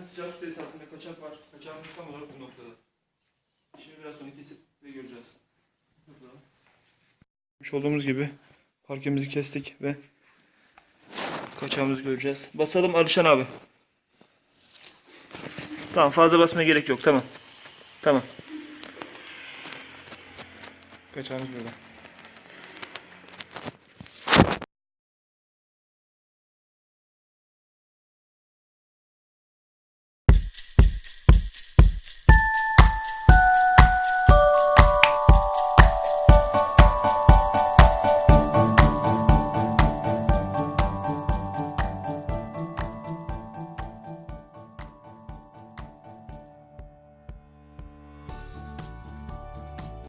sıcağı su tesisatında kaçak var. Kaçağımız tam olarak bu noktada. Şimdi biraz sonra kesip ve göreceğiz. Görmüş olduğumuz gibi parkemizi kestik ve kaçağımızı göreceğiz. Basalım Alişan abi. Tamam, fazla basmaya gerek yok. Tamam. Tamam. Kaçağımız burada.